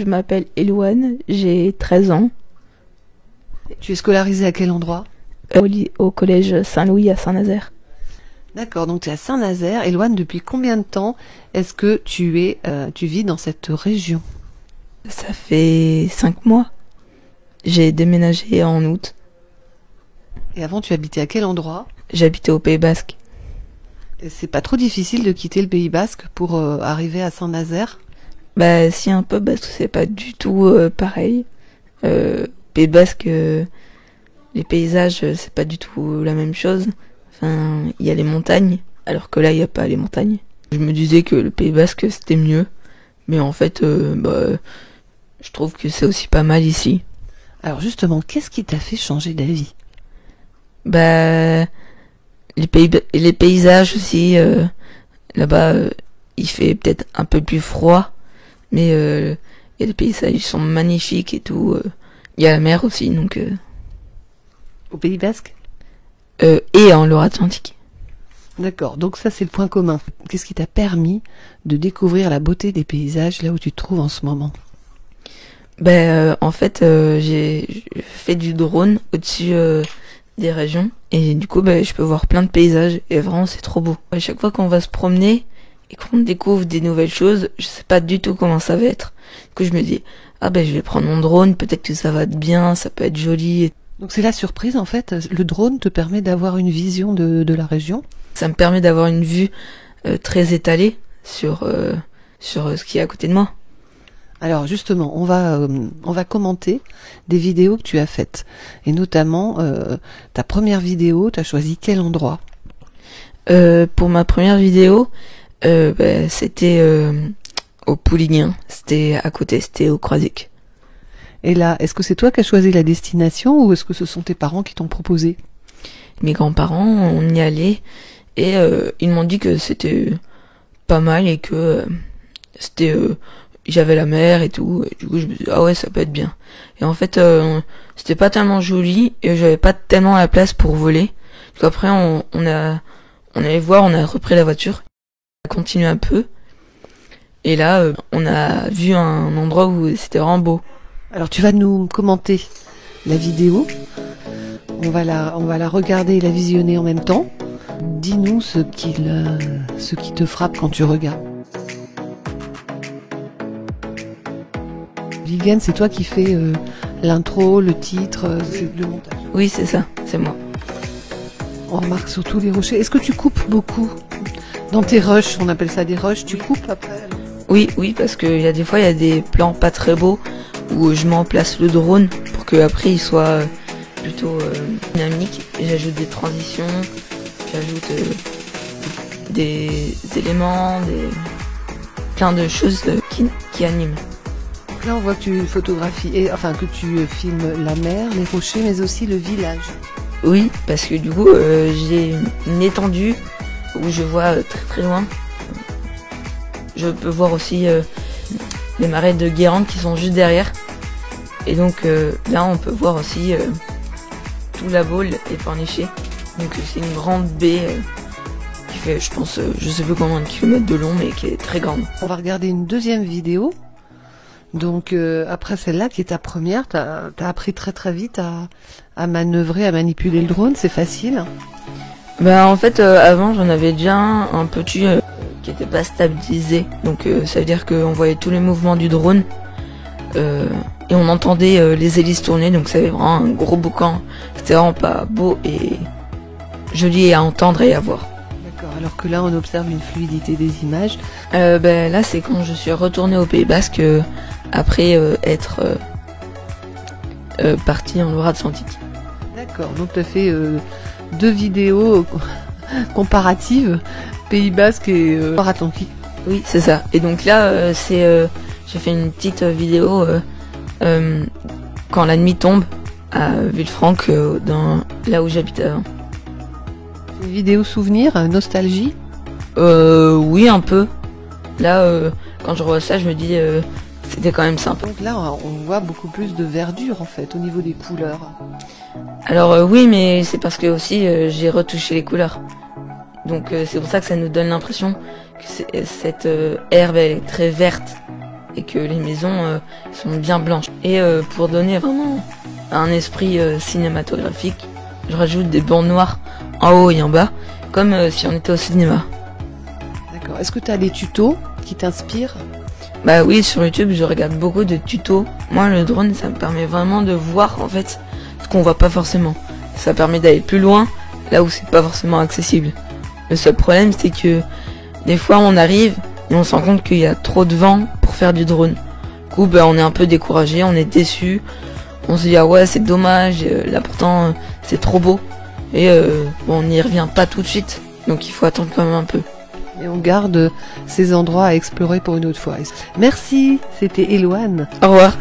m'appelle Elouane, j'ai 13 ans, Tu es scolarisée à quel endroit? au collège Saint-Louis à Saint-Nazaire. D'accord, donc tu es à Saint-Nazaire. Éloane, depuis combien de temps est-ce que tu vis dans cette région? Ça fait 5 mois. J'ai déménagé en août. Et avant, tu habitais à quel endroit? J'habitais au Pays Basque. Et c'est pas trop difficile de quitter le Pays Basque pour arriver à Saint-Nazaire? Bah si un peu, parce que c'est pas du tout pareil. Pays Basque, les paysages, c'est pas du tout la même chose. Enfin, il y a les montagnes, alors que là, il n'y a pas les montagnes. Je me disais que le Pays Basque, c'était mieux. Mais en fait, je trouve que c'est aussi pas mal ici. Alors justement, qu'est-ce qui t'a fait changer d'avis? Bah, les paysages aussi, là-bas, il fait peut-être un peu plus froid. Mais il y a des paysages, ils sont magnifiques et tout. Il y a la mer aussi, donc... Au Pays Basque? Et en Loire-Atlantique. D'accord, donc ça c'est le point commun. Qu'est-ce qui t'a permis de découvrir la beauté des paysages là où tu te trouves en ce moment? En fait, j'ai fait du drone au-dessus des régions. Et du coup, je peux voir plein de paysages. Et vraiment, c'est trop beau. À chaque fois qu'on va se promener et qu'on découvre des nouvelles choses, je sais pas du tout comment ça va être. Du coup, je me dis, je vais prendre mon drone, peut-être que ça va être bien, ça peut être joli. Donc c'est la surprise en fait, le drone te permet d'avoir une vision de la région? Ça me permet d'avoir une vue très étalée sur ce qui est à côté de moi. Alors justement, on va commenter des vidéos que tu as faites. Et notamment, ta première vidéo, tu as choisi quel endroit? Pour ma première vidéo, c'était au Pouliguen, c'était à côté, c'était au Croisic. Et là, est-ce que c'est toi qui as choisi la destination ou est-ce que ce sont tes parents qui t'ont proposé? Mes grands-parents, on y allait et ils m'ont dit que c'était pas mal et que j'avais la mer et tout. Et du coup, je me disais, ah ouais, ça peut être bien. Et en fait, c'était pas tellement joli et j'avais pas tellement la place pour voler. Donc après, on allait voir, on a repris la voiture, on a continué un peu. Et là, on a vu un endroit où c'était vraiment beau. Alors tu vas nous commenter la vidéo. On va la regarder et la visionner en même temps. Dis-nous ce qui te frappe quand tu regardes. Viviane, c'est toi qui fais l'intro, le titre, le montage. Oui, c'est ça, c'est moi. On remarque surtout les rochers. Est-ce que tu coupes beaucoup dans tes rushs? On appelle ça des rushs. Tu coupes après? Oui, parce qu'il y a des fois, il y a des plans pas très beaux où je mets en place le drone pour que après il soit plutôt dynamique. J'ajoute des transitions, j'ajoute des éléments, plein de choses qui animent. Là, on voit que tu photographies, que tu filmes la mer, les rochers, mais aussi le village. Oui, parce que du coup, j'ai une étendue où je vois très très loin. Je peux voir aussi les marais de Guérande qui sont juste derrière. Et donc là, on peut voir aussi tout la Baule et Pornichet. Donc c'est une grande baie qui fait, je pense, je sais plus combien de kilomètres de long, mais qui est très grande. On va regarder une deuxième vidéo. Donc après celle-là, qui est ta première, t'as appris très très vite à manœuvrer, à manipuler le drone, c'est facile. En fait, avant, j'en avais déjà un petit qui était pas stabilisé. Donc ça veut dire qu'on voyait tous les mouvements du drone et on entendait les hélices tourner. Donc ça avait vraiment un gros boucan. C'était vraiment pas beau et joli à entendre et à voir. D'accord, alors que là, on observe une fluidité des images. Là, c'est quand je suis retournée au Pays Basque après être partie en Loire-Atlantique. D'accord, donc tu as fait 2 vidéos comparatives, Pays Basque et Loire-Atlantique. Oui, c'est ça. Et donc là, j'ai fait une petite vidéo quand la nuit tombe à Villefranche, là où j'habite avant. Une vidéo souvenir, nostalgie? Oui, un peu. Là, quand je revois ça, je me dis, c'était quand même sympa. Donc là, on voit beaucoup plus de verdure en fait, au niveau des couleurs. Alors oui, mais c'est parce que aussi j'ai retouché les couleurs. Donc c'est pour ça que ça nous donne l'impression que cette herbe est très verte et que les maisons sont bien blanches. Et pour donner vraiment un esprit cinématographique, je rajoute des bancs noirs en haut et en bas, comme si on était au cinéma. D'accord. Est-ce que tu as des tutos qui t'inspirent? Bah oui, sur YouTube, je regarde beaucoup de tutos. Moi, le drone, ça me permet vraiment de voir, en fait, ce qu'on voit pas forcément. Ça permet d'aller plus loin, là où c'est pas forcément accessible. Le seul problème, c'est que des fois, on arrive et on se rend compte qu'il y a trop de vent pour faire du drone. Du coup, bah, on est un peu découragé, on est déçu. On se dit, ah ouais, c'est dommage, là pourtant, c'est trop beau. Et bon, on n'y revient pas tout de suite, donc il faut attendre quand même un peu. Et on garde ces endroits à explorer pour une autre fois. Merci, c'était Éloane. Au revoir.